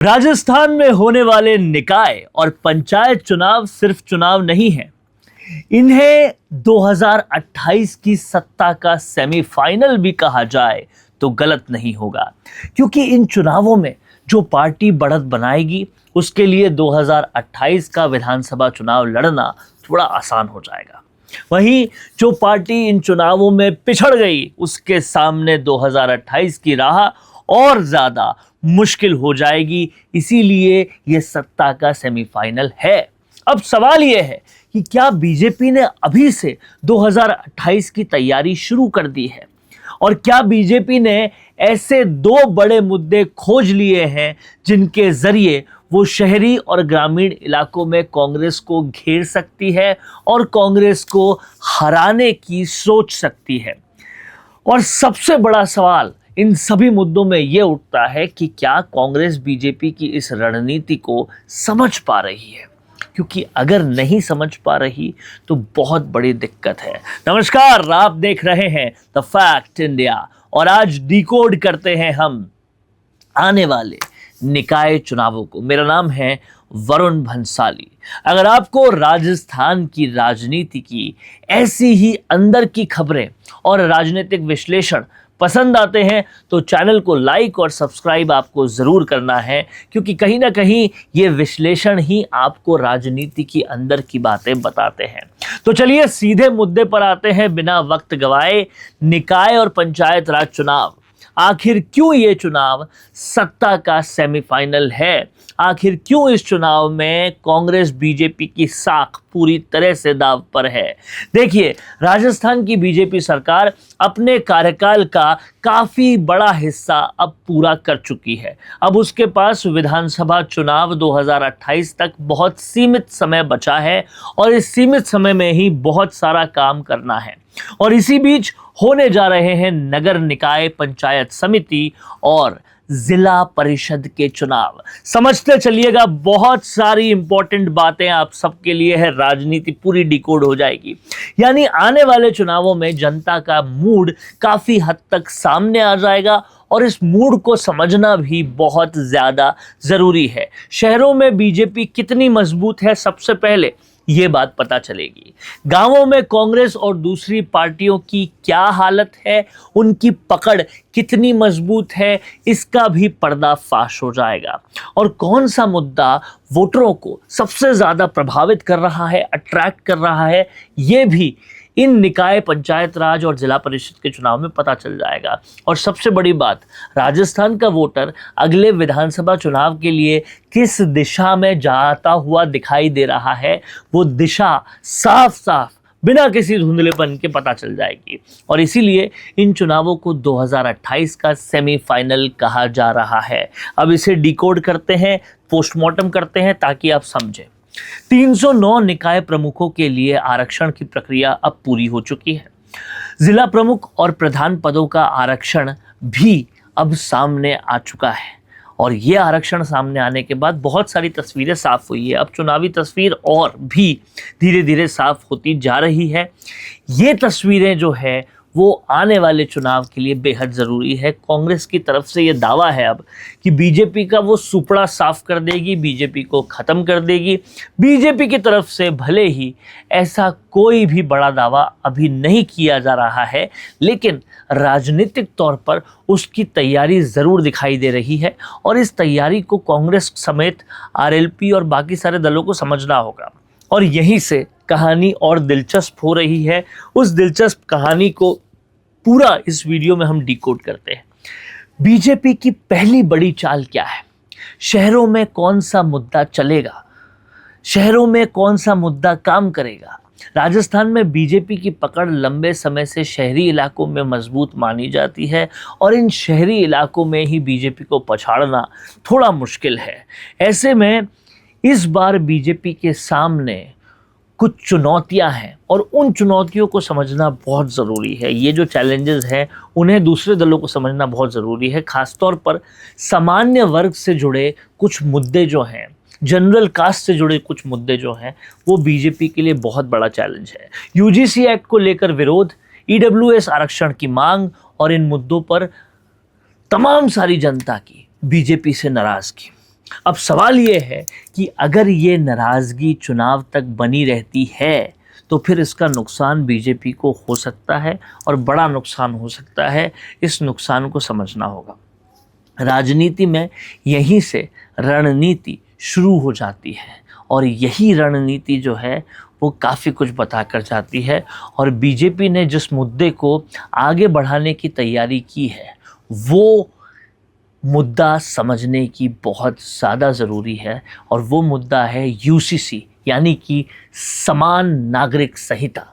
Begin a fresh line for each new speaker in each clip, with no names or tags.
राजस्थान में होने वाले निकाय और पंचायत चुनाव सिर्फ चुनाव नहीं है, इन्हें 2028 की सत्ता का सेमीफाइनल भी कहा जाए तो गलत नहीं होगा, क्योंकि इन चुनावों में जो पार्टी बढ़त बनाएगी उसके लिए 2028 का विधानसभा चुनाव लड़ना थोड़ा आसान हो जाएगा। वहीं जो पार्टी इन चुनावों में पिछड़ गई उसके सामने 2028 की राह और ज्यादा मुश्किल हो जाएगी। इसीलिए ये सत्ता का सेमीफाइनल है। अब सवाल यह है कि क्या बीजेपी ने अभी से 2028 की तैयारी शुरू कर दी है, और क्या बीजेपी ने ऐसे दो बड़े मुद्दे खोज लिए हैं जिनके जरिए वो शहरी और ग्रामीण इलाकों में कांग्रेस को घेर सकती है और कांग्रेस को हराने की सोच सकती है। और सबसे बड़ा सवाल इन सभी मुद्दों में यह उठता है कि क्या कांग्रेस बीजेपी की इस रणनीति को समझ पा रही है, क्योंकि अगर नहीं समझ पा रही तो बहुत बड़ी दिक्कत है। नमस्कार, आप देख रहे हैं द फैक्ट इंडिया और आज डिकोड करते हैं हम आने वाले निकाय चुनावों को। मेरा नाम है वरुण भंसाली। अगर आपको राजस्थान की राजनीति की ऐसी ही अंदर की खबरें और राजनीतिक विश्लेषण पसंद आते हैं तो चैनल को लाइक और सब्सक्राइब आपको ज़रूर करना है, क्योंकि कहीं ना कहीं ये विश्लेषण ही आपको राजनीति की अंदर की बातें बताते हैं। तो चलिए सीधे मुद्दे पर आते हैं बिना वक्त गवाए। निकाय और पंचायत राज चुनाव, आखिर क्यों ये चुनाव सत्ता का सेमीफाइनल है? आखिर क्यों इस चुनाव में कांग्रेस बीजेपी की साख पूरी तरह से दांव पर है? देखिए, राजस्थान की बीजेपी सरकार अपने कार्यकाल का काफी बड़ा हिस्सा अब पूरा कर चुकी है। अब उसके पास विधानसभा चुनाव 2028 तक बहुत सीमित समय बचा है और इस सीमित समय में ही बहुत सारा काम करना है। और इसी बीच होने जा रहे हैं नगर निकाय, पंचायत समिति और जिला परिषद के चुनाव। समझते चलिएगा, बहुत सारी इंपॉर्टेंट बातें आप सबके लिए है। राजनीति पूरी डिकोड हो जाएगी। यानी आने वाले चुनावों में जनता का मूड काफी हद तक सामने आ जाएगा और इस मूड को समझना भी बहुत ज्यादा जरूरी है। शहरों में बीजेपी कितनी मजबूत है, सबसे पहले ये बात पता चलेगी। गांवों में कांग्रेस और दूसरी पार्टियों की क्या हालत है, उनकी पकड़ कितनी मजबूत है, इसका भी पर्दाफाश हो जाएगा। और कौन सा मुद्दा वोटरों को सबसे ज्यादा प्रभावित कर रहा है, अट्रैक्ट कर रहा है, ये भी इन निकाय, पंचायत राज और जिला परिषद के चुनाव में पता चल जाएगा। और सबसे बड़ी बात, राजस्थान का वोटर अगले विधानसभा चुनाव के लिए किस दिशा में जाता हुआ दिखाई दे रहा है, वो दिशा साफ साफ बिना किसी धुंधलेपन के पता चल जाएगी। और इसीलिए इन चुनावों को 2028 का सेमीफाइनल कहा जा रहा है। अब इसे डिकोड करते हैं, पोस्टमार्टम करते हैं, ताकि आप समझें। 309 निकाय प्रमुखों के लिए आरक्षण की प्रक्रिया अब पूरी हो चुकी है। जिला प्रमुख और प्रधान पदों का आरक्षण भी अब सामने आ चुका है। और ये आरक्षण सामने आने के बाद बहुत सारी तस्वीरें साफ हुई है। अब चुनावी तस्वीर और भी धीरे धीरे साफ होती जा रही है। ये तस्वीरें जो है वो आने वाले चुनाव के लिए बेहद ज़रूरी है। कांग्रेस की तरफ से ये दावा है अब कि बीजेपी का वो सुपड़ा साफ कर देगी, बीजेपी को ख़त्म कर देगी। बीजेपी की तरफ से भले ही ऐसा कोई भी बड़ा दावा अभी नहीं किया जा रहा है, लेकिन राजनीतिक तौर पर उसकी तैयारी ज़रूर दिखाई दे रही है। और इस तैयारी को कांग्रेस समेत आरएलपी और बाकी सारे दलों को समझना होगा। और यहीं से कहानी और दिलचस्प हो रही है। उस दिलचस्प कहानी को पूरा इस वीडियो में हम डिकोड करते हैं। बीजेपी की पहली बड़ी चाल क्या है? शहरों में कौन सा मुद्दा चलेगा, शहरों में कौन सा मुद्दा काम करेगा? राजस्थान में बीजेपी की पकड़ लंबे समय से शहरी इलाकों में मजबूत मानी जाती है और इन शहरी इलाकों में ही बीजेपी को पछाड़ना थोड़ा मुश्किल है। ऐसे में इस बार बीजेपी के सामने कुछ चुनौतियां हैं और उन चुनौतियों को समझना बहुत ज़रूरी है। ये जो चैलेंजेस हैं उन्हें दूसरे दलों को समझना बहुत ज़रूरी है। खासतौर पर सामान्य वर्ग से जुड़े कुछ मुद्दे जो हैं, जनरल कास्ट से जुड़े कुछ मुद्दे जो हैं, वो बीजेपी के लिए बहुत बड़ा चैलेंज है। यूजीसी एक्ट को लेकर विरोध, ईडब्ल्यूएस आरक्षण की मांग और इन मुद्दों पर तमाम सारी जनता की बीजेपी से नाराज़गी। अब सवाल ये है कि अगर ये नाराज़गी चुनाव तक बनी रहती है तो फिर इसका नुकसान बीजेपी को हो सकता है और बड़ा नुकसान हो सकता है। इस नुकसान को समझना होगा। राजनीति में यहीं से रणनीति शुरू हो जाती है और यही रणनीति जो है वो काफ़ी कुछ बता कर जाती है। और बीजेपी ने जिस मुद्दे को आगे बढ़ाने की तैयारी की है वो मुद्दा समझने की बहुत ज़्यादा ज़रूरी है और वो मुद्दा है यूसीसी यानी कि समान नागरिक संहिता।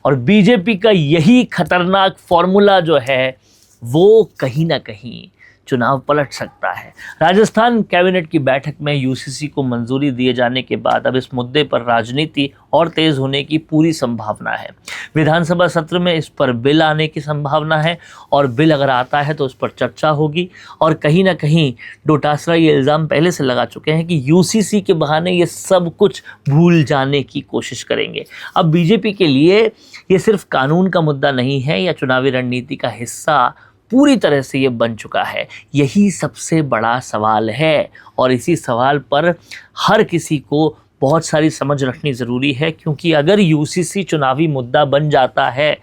और बीजेपी का यही खतरनाक फॉर्मूला जो है वो कहीं ना कहीं चुनाव पलट सकता है। राजस्थान कैबिनेट की बैठक में यूसीसी को मंजूरी दिए जाने के बाद अब इस मुद्दे पर राजनीति और तेज होने की पूरी संभावना है। विधानसभा सत्र में इस पर बिल आने की संभावना है और बिल अगर आता है तो उस पर चर्चा होगी। और कहीं ना कहीं डोटासरा ये इल्ज़ाम पहले से लगा चुके हैं कि यूसीसी के बहाने ये सब कुछ भूल जाने की कोशिश करेंगे। अब बीजेपी के लिए ये सिर्फ कानून का मुद्दा नहीं है या चुनावी रणनीति का हिस्सा पूरी तरह से ये बन चुका है। यही सबसे बड़ा सवाल है और इसी सवाल पर हर किसी को बहुत सारी समझ रखनी ज़रूरी है, क्योंकि अगर यूसीसी चुनावी मुद्दा बन जाता है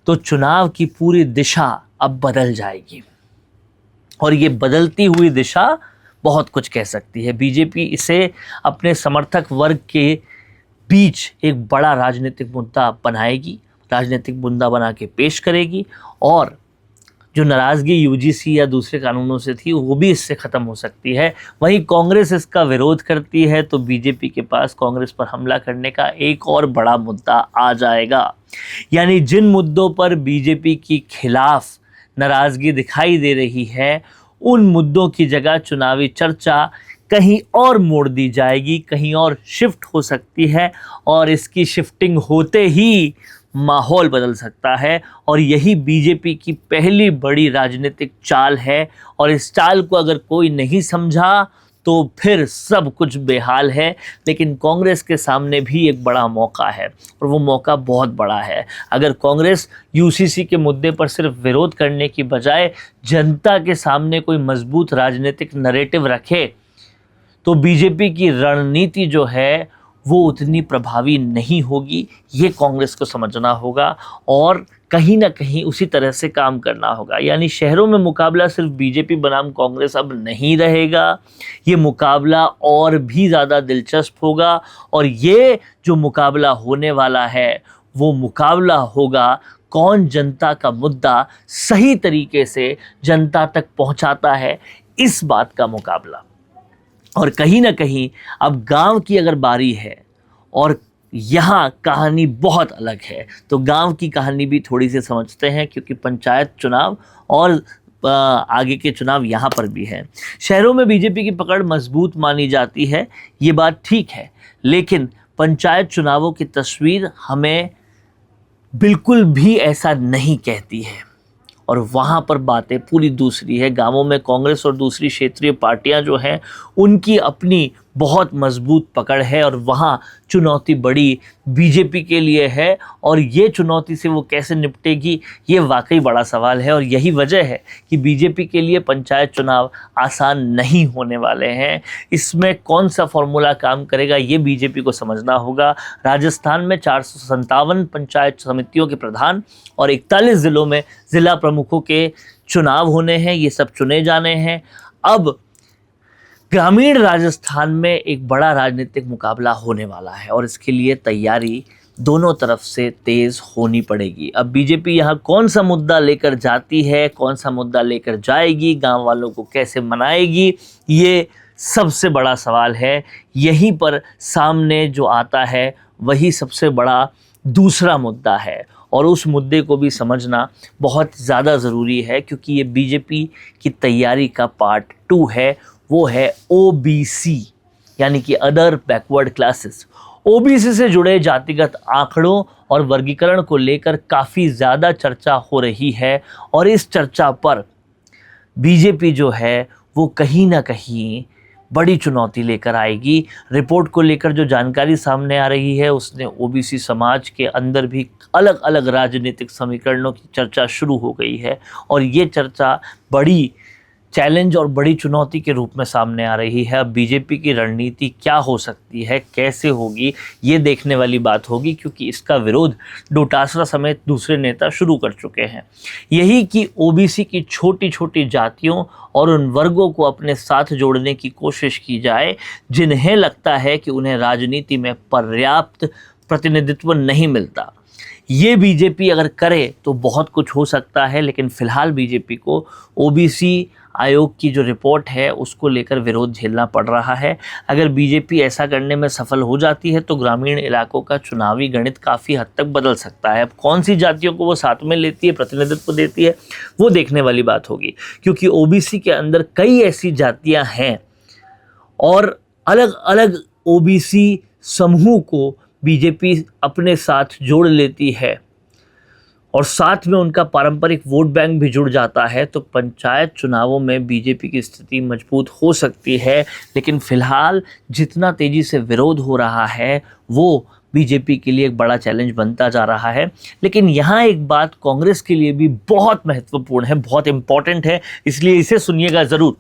तो चुनाव की पूरी दिशा अब बदल जाएगी और ये बदलती हुई दिशा बहुत कुछ कह सकती है। बीजेपी इसे अपने समर्थक वर्ग के बीच एक बड़ा राजनीतिक मुद्दा बनाएगी, राजनीतिक मुद्दा बना के पेश करेगी और जो नाराज़गी यूजीसी या दूसरे कानूनों से थी वो भी इससे ख़त्म हो सकती है। वहीं कांग्रेस इसका विरोध करती है तो बीजेपी के पास कांग्रेस पर हमला करने का एक और बड़ा मुद्दा आ जाएगा। यानी जिन मुद्दों पर बीजेपी के खिलाफ नाराज़गी दिखाई दे रही है उन मुद्दों की जगह चुनावी चर्चा कहीं और मोड़ दी जाएगी, कहीं और शिफ्ट हो सकती है और इसकी शिफ्टिंग होते ही माहौल बदल सकता है। और यही बीजेपी की पहली बड़ी राजनीतिक चाल है और इस चाल को अगर कोई नहीं समझा तो फिर सब कुछ बेहाल है। लेकिन कांग्रेस के सामने भी एक बड़ा मौका है और वो मौका बहुत बड़ा है। अगर कांग्रेस यूसीसी के मुद्दे पर सिर्फ विरोध करने की बजाय जनता के सामने कोई मजबूत राजनीतिक नैरेटिव रखे तो बीजेपी की रणनीति जो है वो उतनी प्रभावी नहीं होगी। ये कांग्रेस को समझना होगा और कहीं ना कहीं उसी तरह से काम करना होगा। यानी शहरों में मुकाबला सिर्फ बीजेपी बनाम कांग्रेस अब नहीं रहेगा, ये मुकाबला और भी ज़्यादा दिलचस्प होगा और ये जो मुकाबला होने वाला है वो मुकाबला होगा कौन जनता का मुद्दा सही तरीके से जनता तक पहुंचाता है, इस बात का मुकाबला। और कहीं ना कहीं अब गांव की अगर बारी है और यहाँ कहानी बहुत अलग है तो गांव की कहानी भी थोड़ी सी समझते हैं, क्योंकि पंचायत चुनाव और आगे के चुनाव यहाँ पर भी हैं। शहरों में बीजेपी की पकड़ मजबूत मानी जाती है, ये बात ठीक है, लेकिन पंचायत चुनावों की तस्वीर हमें बिल्कुल भी ऐसा नहीं कहती है और वहाँ पर बातें पूरी दूसरी है। गांवों में कांग्रेस और दूसरी क्षेत्रीय पार्टियां जो हैं उनकी अपनी बहुत मजबूत पकड़ है और वहाँ चुनौती बड़ी बीजेपी के लिए है और ये चुनौती से वो कैसे निपटेगी ये वाकई बड़ा सवाल है। और यही वजह है कि बीजेपी के लिए पंचायत चुनाव आसान नहीं होने वाले हैं। इसमें कौन सा फॉर्मूला काम करेगा ये बीजेपी को समझना होगा। राजस्थान में 457 पंचायत समितियों के प्रधान और 41 ज़िलों में ज़िला प्रमुखों के चुनाव होने हैं, ये सब चुने जाने हैं। अब ग्रामीण राजस्थान में एक बड़ा राजनीतिक मुकाबला होने वाला है और इसके लिए तैयारी दोनों तरफ से तेज़ होनी पड़ेगी। अब बीजेपी यहाँ कौन सा मुद्दा लेकर जाती है, कौन सा मुद्दा लेकर जाएगी, गांव वालों को कैसे मनाएगी, ये सबसे बड़ा सवाल है। यहीं पर सामने जो आता है वही सबसे बड़ा दूसरा मुद्दा है और उस मुद्दे को भी समझना बहुत ज़्यादा ज़रूरी है, क्योंकि ये बीजेपी की तैयारी का पार्ट 2 है। वो है ओबीसी यानी कि अदर बैकवर्ड क्लासेस। ओबीसी से जुड़े जातिगत आंकड़ों और वर्गीकरण को लेकर काफ़ी ज़्यादा चर्चा हो रही है और इस चर्चा पर बीजेपी जो है वो कहीं ना कहीं बड़ी चुनौती लेकर आएगी। रिपोर्ट को लेकर जो जानकारी सामने आ रही है उसने ओबीसी समाज के अंदर भी अलग अलग राजनीतिक समीकरणों की चर्चा शुरू हो गई है और ये चर्चा बड़ी चैलेंज और बड़ी चुनौती के रूप में सामने आ रही है। अब बीजेपी की रणनीति क्या हो सकती है, कैसे होगी, ये देखने वाली बात होगी, क्योंकि इसका विरोध डोटासरा समेत दूसरे नेता शुरू कर चुके हैं। यही कि ओबीसी की छोटी छोटी जातियों और उन वर्गों को अपने साथ जोड़ने की कोशिश की जाए जिन्हें लगता है कि उन्हें राजनीति में पर्याप्त प्रतिनिधित्व नहीं मिलता। ये बीजेपी अगर करे तो बहुत कुछ हो सकता है, लेकिन फिलहाल बीजेपी को ओबीसी आयोग की जो रिपोर्ट है उसको लेकर विरोध झेलना पड़ रहा है। अगर बीजेपी ऐसा करने में सफल हो जाती है तो ग्रामीण इलाकों का चुनावी गणित काफ़ी हद तक बदल सकता है। अब कौन सी जातियों को वो साथ में लेती है, प्रतिनिधित्व देती है, वो देखने वाली बात होगी, क्योंकि ओबीसी के अंदर कई ऐसी जातियां हैं और अलग अलग ओबीसी समूह को बीजेपी अपने साथ जोड़ लेती है और साथ में उनका पारंपरिक वोट बैंक भी जुड़ जाता है, तो पंचायत चुनावों में बीजेपी की स्थिति मजबूत हो सकती है। लेकिन फिलहाल जितना तेज़ी से विरोध हो रहा है वो बीजेपी के लिए एक बड़ा चैलेंज बनता जा रहा है। लेकिन यहाँ एक बात कांग्रेस के लिए भी बहुत महत्वपूर्ण है, बहुत इम्पॉर्टेंट है, इसलिए इसे सुनिएगा ज़रूर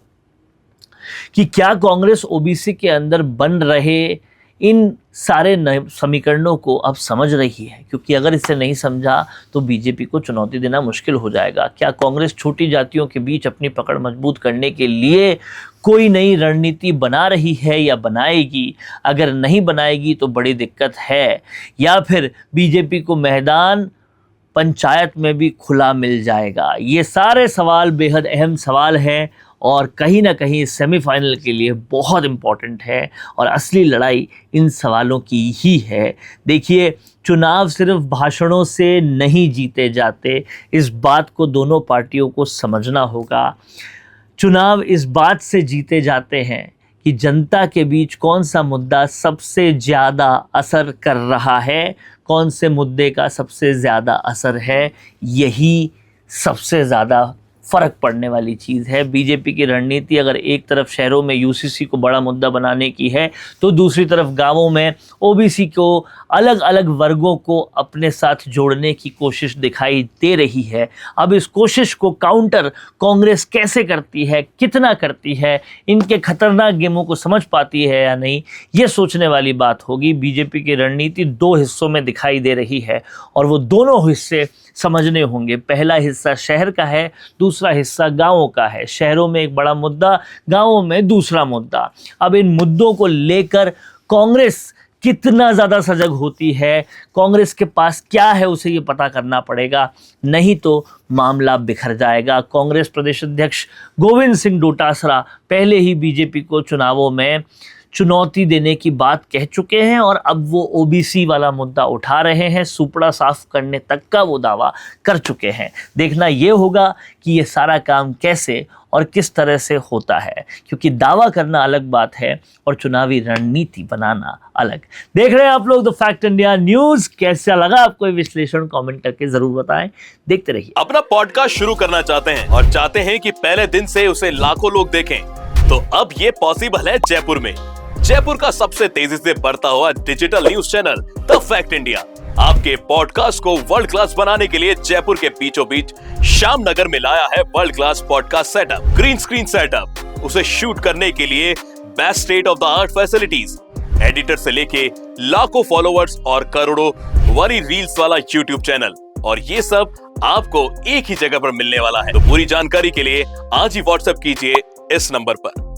कि क्या कांग्रेस ओबीसी के अंदर बन रहे इन सारे नए समीकरणों को अब समझ रही है, क्योंकि अगर इसे नहीं समझा तो बीजेपी को चुनौती देना मुश्किल हो जाएगा। क्या कांग्रेस छोटी जातियों के बीच अपनी पकड़ मजबूत करने के लिए कोई नई रणनीति बना रही है या बनाएगी? अगर नहीं बनाएगी तो बड़ी दिक्कत है, या फिर बीजेपी को मैदान पंचायत में भी खुला मिल जाएगा? ये सारे सवाल बेहद अहम सवाल हैं और कहीं ना कहीं सेमीफाइनल के लिए बहुत इम्पॉर्टेंट है और असली लड़ाई इन सवालों की ही है। देखिए, चुनाव सिर्फ भाषणों से नहीं जीते जाते, इस बात को दोनों पार्टियों को समझना होगा। चुनाव इस बात से जीते जाते हैं कि जनता के बीच कौन सा मुद्दा सबसे ज़्यादा असर कर रहा है, कौन से मुद्दे का सबसे ज़्यादा असर है, यही सबसे ज़्यादा फ़र्क पड़ने वाली चीज़ है। बीजेपी की रणनीति अगर एक तरफ शहरों में यूसीसी को बड़ा मुद्दा बनाने की है तो दूसरी तरफ गांवों में ओबीसी को, अलग अलग वर्गों को अपने साथ जोड़ने की कोशिश दिखाई दे रही है। अब इस कोशिश को काउंटर कांग्रेस कैसे करती है, कितना करती है, इनके खतरनाक गेमों को समझ पाती है या नहीं, ये सोचने वाली बात होगी। बीजेपी की रणनीति दो हिस्सों में दिखाई दे रही है और वो दोनों हिस्से समझने होंगे। पहला हिस्सा शहर का है, दूसरा हिस्सा गांवों का है। शहरों में एक बड़ा मुद्दा, गांवों में दूसरा मुद्दा। अब इन मुद्दों को लेकर कांग्रेस कितना ज़्यादा सजग होती है, कांग्रेस के पास क्या है, उसे ये पता करना पड़ेगा, नहीं तो मामला बिखर जाएगा। कांग्रेस प्रदेश अध्यक्ष गोविंद सिंह डोटासरा पहले ही बीजेपी को चुनावों में चुनौती देने की बात कह चुके हैं और अब वो ओबीसी वाला मुद्दा उठा रहे हैं, सुपड़ा साफ करने तक का वो दावा कर चुके हैं। देखना ये होगा कि ये सारा काम कैसे और किस तरह से होता है, क्योंकि दावा करना अलग बात है और चुनावी रणनीति बनाना अलग। देख रहे हैं आप लोग द फैक्ट इंडिया न्यूज़। कैसा लगा आपको ये विश्लेषण, कमेंट करके जरूर बताएं। देखते रहिए।
अपना पॉडकास्ट शुरू करना चाहते हैं और चाहते हैं कि पहले दिन से उसे लाखों लोग देखें, तो अब ये पॉसिबल है जयपुर में। जयपुर का सबसे तेजी से बढ़ता हुआ digital news channel the fact India आपके पॉडकास्ट को वर्ल्ड क्लास बनाने के लिए जयपुर के बीचों बीच श्याम नगर में लाया है world class podcast setup, green screen setup, उसे शूट करने के लिए best state of the art facilities, editor से लेके लाखों फॉलोअर्स और करोड़ों वरी रील्स वाला यूट्यूब चैनल, और ये सब आपको एक ही जगह पर मिलने वाला है। तो पूरी जानकारी के लिए आज ही व्हाट्सएप कीजिए इस नंबर पर।